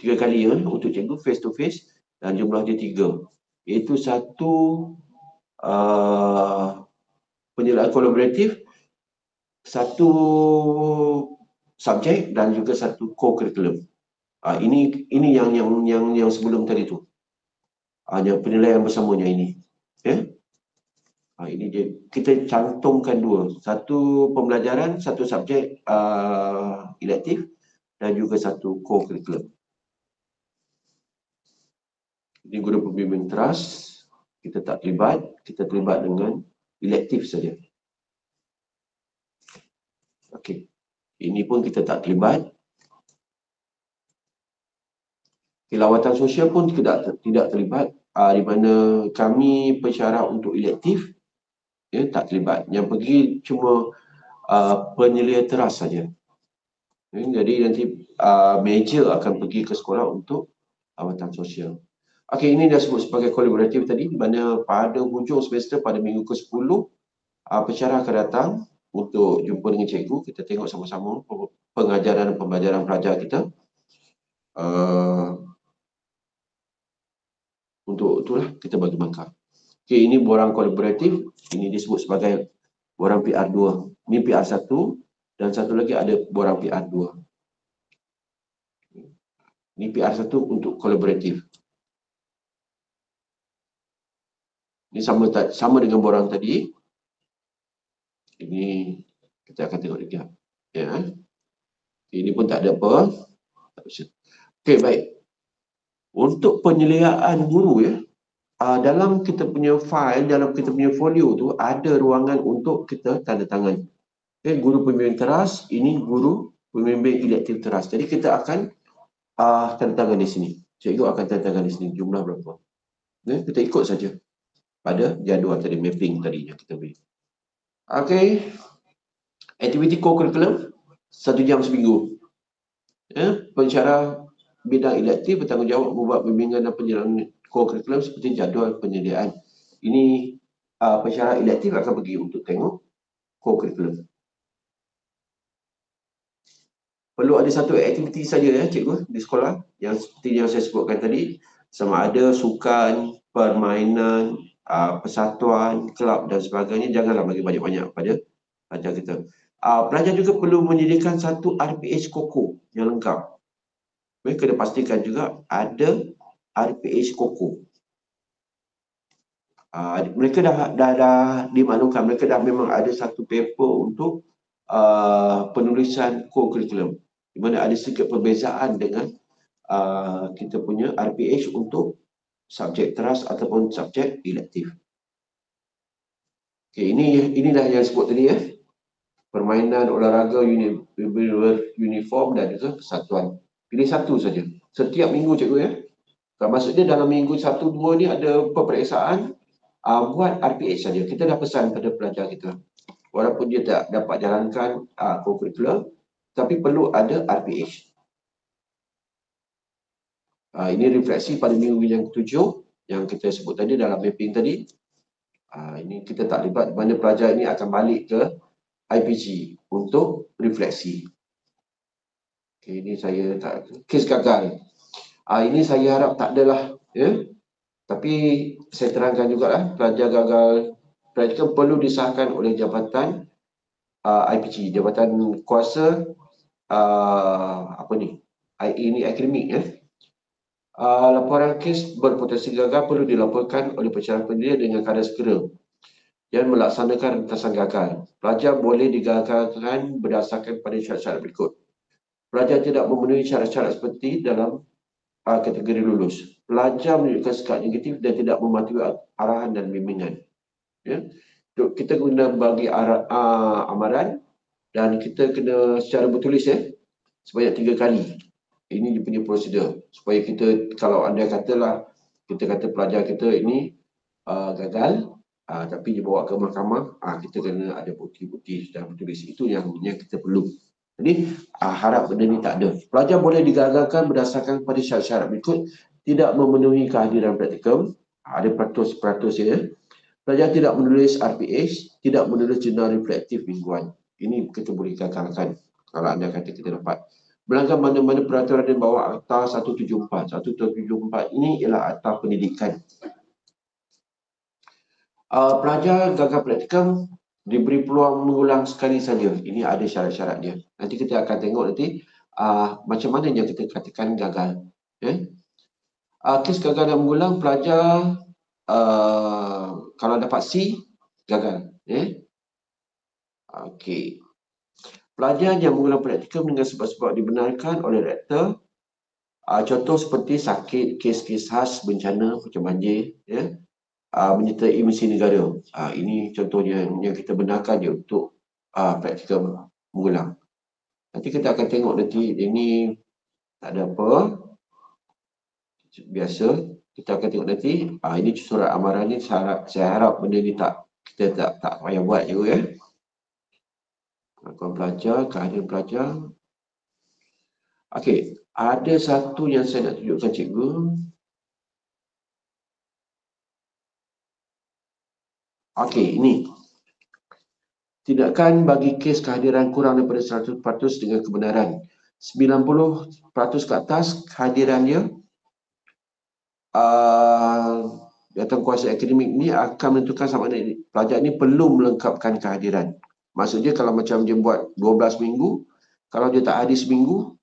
kali untuk cikgu face to face, dan jumlah dia 3, iaitu satu penyelidikan kolaboratif, satu subjek dan juga satu co-curriculum. Ini yang sebelum tadi tu. Yang penilaian bersamanya ini. Ini dia, kita cantumkan dua. Satu pembelajaran, satu subjek elektif dan juga satu co-curriculum. Ini guru pembimbing teras, kita tak terlibat, kita terlibat dengan elektif saja. Okey. Ini pun kita tak terlibat. Lawatan sosial pun tidak terlibat, di mana kami pensyarah untuk elektif tak terlibat. Yang pergi cuma penyelia teras saja. Jadi nanti meja akan pergi ke sekolah untuk lawatan sosial. Okey, ini dah sebut sebagai kolaboratif tadi, di mana pada hujung semester pada minggu ke-10 pensyarah akan datang untuk jumpa dengan cikgu. Kita tengok sama-sama pengajaran dan pembelajaran pelajar kita. Untuk itulah kita bagi markah. Okey, ini borang kolaboratif. Ini disebut sebagai borang PR2. Ini PR1 dan satu lagi ada borang PR2. Ini PR1 untuk kolaboratif. Ini sama dengan borang tadi. Ini kita akan tengok lagi. Ya. Ini pun tak ada apa. Okey, baik. Untuk penyeliaan guru ya, dalam kita punya file, dalam kita punya folio tu ada ruangan untuk kita tanda tangan. Okay, guru pembimbing teras, ini guru pembimbing elektif teras. Jadi kita akan tanda tangan di sini. Cikgu akan tanda tangan di sini. Jumlah berapa? Okay, kita ikut saja pada jadual tadi, mapping tadi yang kita beri. Okey. Aktiviti co-curriculum 1 jam seminggu. Pensyarah bidang elektif bertanggungjawab membuat bimbingan dan penjalanan co-curriculum seperti jadual penyediaan. Ini pensyarah elektif akan pergi untuk tengok co-curriculum. Perlu ada satu aktiviti saja ya cikgu di sekolah yang seperti yang saya sebutkan tadi, sama ada sukan, permainan, persatuan, kelab dan sebagainya. Janganlah bagi banyak-banyak pada pelajar kita. Pelajar juga perlu menyediakan satu RPH Koko yang lengkap. Mereka kena pastikan juga ada RPH Koko. Mereka dah dimaklumkan, mereka dah memang ada satu paper untuk penulisan co-curriculum, di mana ada sedikit perbezaan dengan kita punya RPH untuk subjek teras ataupun subjek elektif. Okay, inilah yang sebut tadi ya. Permainan, olahraga, uniform dan juga persatuan. Pilih satu saja. Setiap minggu cikgu ya. Maksudnya dalam minggu 1-2 ni ada peperiksaan, buat RPH saja. Kita dah pesan pada pelajar kita. Walaupun dia tak dapat jalankan co-curriculum, tapi perlu ada RPH. Ini refleksi pada minggu yang ke-7 yang kita sebut tadi dalam mapping tadi. Ini kita tak libat mana pelajar ini akan balik ke IPG untuk refleksi. Okay, ini saya tak, kes gagal. Ini saya harap tak adalah ya. Tapi saya terangkan jugalah, pelajar gagal praktikal perlu disahkan oleh Jabatan IPG, Jabatan Kuasa ini akademik ya. Laporan kes berpotensi gagal perlu dilaporkan oleh pensyarah pendidik dengan kadar segera dan melaksanakan rentasan gagal. Pelajar boleh digagalkan berdasarkan pada syarat-syarat berikut. Pelajar tidak memenuhi syarat-syarat seperti dalam kategori lulus. Pelajar menunjukkan sikap negatif dan tidak mematuhi arahan dan bimbingan. Ya. Kita guna bagi amaran dan kita kena secara bertulis ya, sebanyak 3 kali. Ini dia punya prosedur. Supaya kita, kalau anda katalah, kita kata pelajar kita ini gagal, tapi dibawa ke mahkamah, kita kena ada bukti-bukti secara bertulis. Itu yang kita perlu. Jadi harap benda ni tak ada. Pelajar boleh digagalkan berdasarkan pada syarat-syarat berikut. Tidak memenuhi kehadiran praktikum, ada peratus ya. Pelajar tidak menulis RPH, tidak menulis jurnal reflektif mingguan. Ini kita boleh gagalkan kalau anda kata kita dapat. Melanggar mana-mana peraturan yang bawa Akta 174. 174 ini ialah Akta Pendidikan. Pelajar gagal praktikum diberi peluang mengulang sekali saja. Ini ada syarat-syarat dia. Nanti kita akan tengok nanti macam mana yang kita katakan gagal. Kes gagal dan mengulang, pelajar kalau dapat C, gagal. Okey. Pelajar yang mengulang praktikum dengan sebab-sebab dibenarkan oleh rektor, contoh seperti sakit, kes-kes khas, bencana macam banjir, menyertai misi negara. Ini contohnya yang kita benarkan dia untuk praktikum mengulang. Nanti kita akan tengok nanti ini tak ada apa. Biasa kita akan tengok nanti. Ini surat amaran ni saya harap benda ni kita tak payah buat juga ya. Pengakuan pelajar, kehadiran pelajar. Okey, ada satu yang saya nak tunjukkan cikgu. Okey, ini. Tindakan bagi kes kehadiran kurang daripada 100% dengan kebenaran. 90% ke atas kehadirannya jawatankuasa akademik ni akan menentukan sama ada pelajar ni perlu melengkapkan kehadiran. Maksudnya kalau macam dia buat 12 minggu, kalau dia tak hadir seminggu,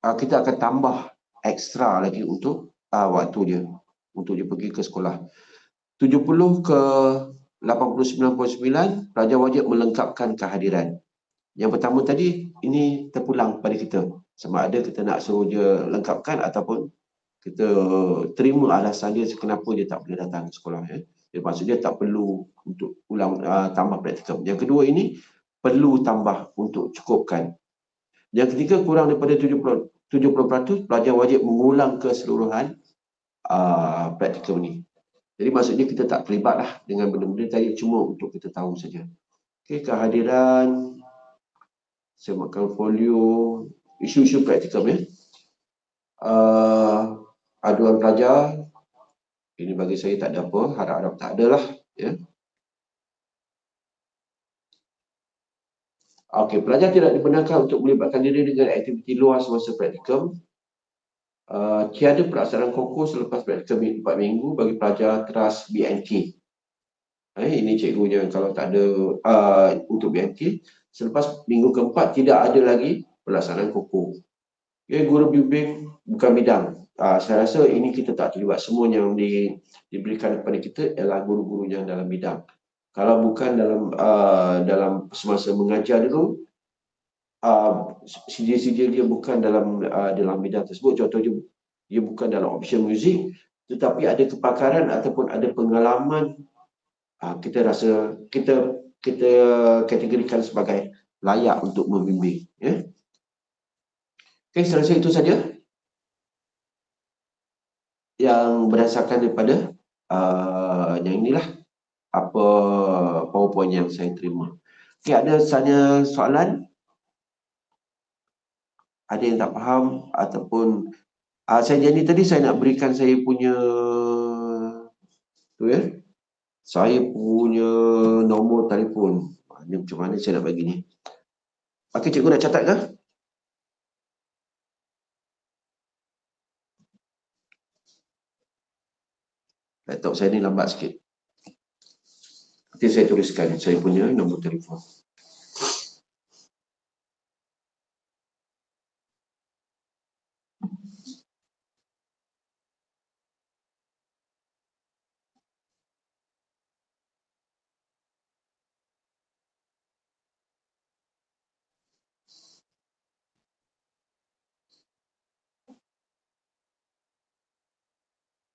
kita akan tambah ekstra lagi untuk waktu dia, untuk dia pergi ke sekolah. 70 ke 89.9 pelajar wajib melengkapkan kehadiran. Yang pertama tadi, ini terpulang pada kita. Sama ada kita nak suruh dia lengkapkan ataupun kita terima alasan dia kenapa dia tak boleh datang ke sekolah. Maksud dia tak perlu untuk ulang tambah praktikum. Yang kedua ini, perlu tambah untuk cukupkan. Yang ketiga, kurang daripada 70% pelajar wajib mengulang keseluruhan praktikum ni. Jadi maksudnya kita tak terlibat lah dengan benda-benda tadi, cuma untuk kita tahu saja. Okey, kehadiran, semakan folio, isu-isu praktikum ya. Aduan pelajar, ini bagi saya tak ada apa, harap-harap tak ada lah ya. Okey, pelajar tidak dibenarkan untuk melibatkan diri dengan aktiviti luar semasa praktikum. Tiada pelaksanaan konkur selepas praktikum 4 minggu bagi pelajar teras BNT. Ini cikgunya kalau tak ada untuk BNT. Selepas minggu keempat tidak ada lagi pelaksanaan konkur. Guru bimbing bukan bidang. Saya rasa ini kita tak terlibat. Semua yang diberikan kepada kita ialah guru-guru yang dalam bidang. Kalau bukan dalam semasa mengajar dulu, sijil-sijil dia bukan dalam bidang tersebut. Contohnya dia bukan dalam option music, tetapi ada kepakaran ataupun ada pengalaman, kita rasa kita kategorikan sebagai layak untuk membimbing ya. Okey, saya rasa itu saja yang berdasarkan daripada yang inilah apa PowerPoint yang saya terima. Okey, ada saja soalan? Ada yang tak faham ataupun saya janji tadi saya nak berikan saya punya tu ya. Saya punya nombor telefon. Ni macam mana saya nak bagi ni? Okey, cikgu nak catat ke? Laptop saya ni lambat sikit. Nanti saya tuliskan saya punya nombor telefon.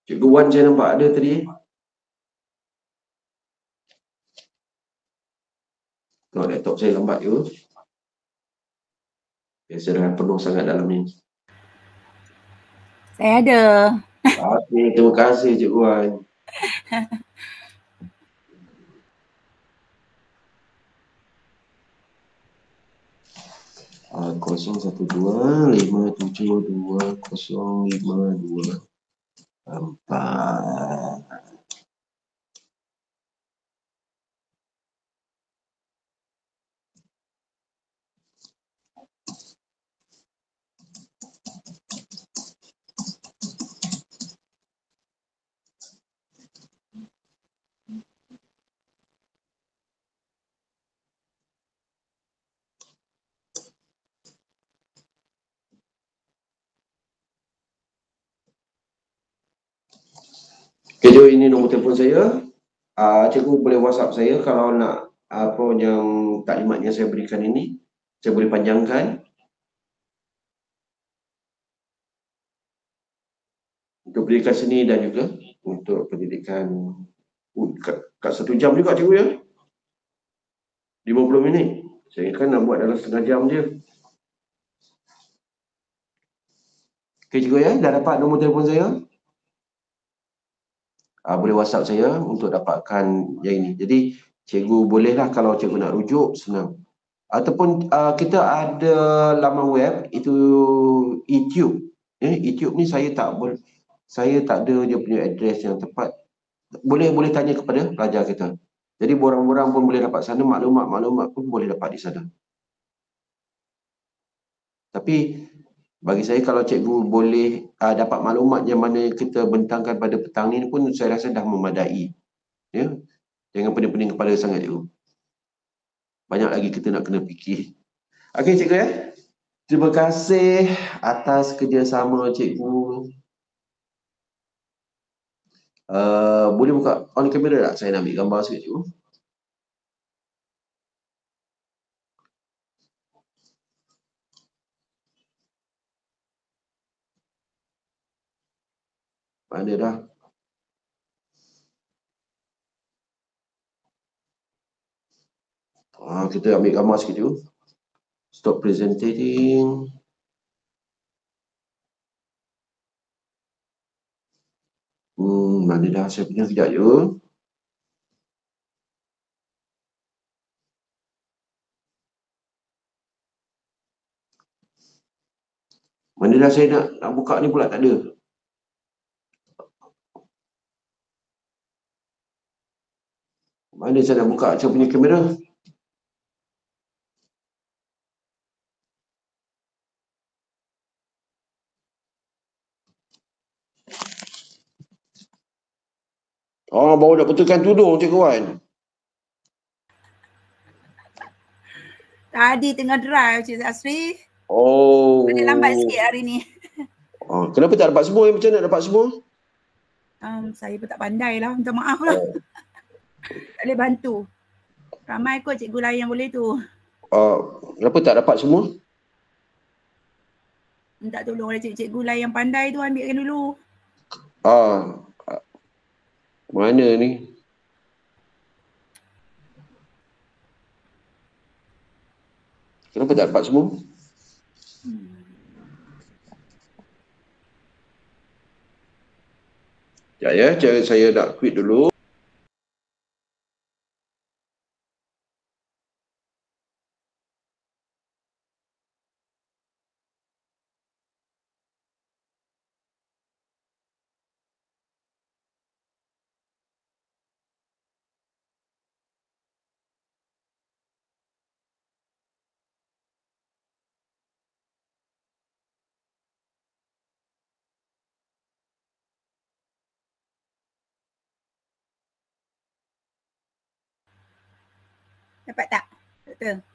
Cikgu Wan saya nampak ada tadi. Tengok laptop saya lambat juga. Saya dah penuh sangat dalam ni. Saya ada. Okey, terima kasih Cikgu Wan. Kosong 12 572 052 4. Okay, jom ini nombor telefon saya. Cikgu boleh WhatsApp saya kalau nak apa yang taklimat yang saya berikan ini. Saya boleh panjangkan. Untuk pendidikan seni dan juga untuk pendidikan kat 1 jam juga cikgu ya. 50 minit. Saya kan nak buat dalam setengah jam je. Okay cikgu ya, dah dapat nombor telefon saya. Boleh WhatsApp saya untuk dapatkan yang ini. Jadi cikgu bolehlah kalau cikgu nak rujuk, senang. Ataupun kita ada laman web, itu YouTube. YouTube ni saya tak ada dia punya address yang tepat. Boleh tanya kepada pelajar kita. Jadi borang-borang pun boleh dapat sana, maklumat pun boleh dapat di sana. Tapi Bagi saya kalau cikgu boleh dapat maklumat yang mana kita bentangkan pada petang ni pun saya rasa dah memadai. Ya, jangan pening-pening kepala sangat cikgu. Banyak lagi kita nak kena fikir. Okey cikgu ya. Terima kasih atas kerjasama cikgu. Boleh buka on kamera tak? Saya nak ambil gambar sikit cikgu. Mana dah? Kita ambil gambar sikit cikgu. Stop presenting. Mana dah saya punya sekejap je. Mana dah saya nak buka ni pula tak ada. Mana saya nak buka saya punya kamera? Baru nak betulkan tudung cikgu Wan. Tadi tengah drive Cik Asri. Boleh lambat sikit hari ni. Kenapa tak dapat semua? Macam nak dapat semua? Saya pun tak pandai lah. Minta maaf lah. Tak boleh bantu. Ramai kot cikgu lain yang boleh tu. Kenapa tak dapat semua? Minta tolong oleh cikgu lain yang pandai tu ambilkan dulu. Mana ni? Kenapa tak dapat semua? Ya, saya nak quit dulu. Dapat tak, Doktor?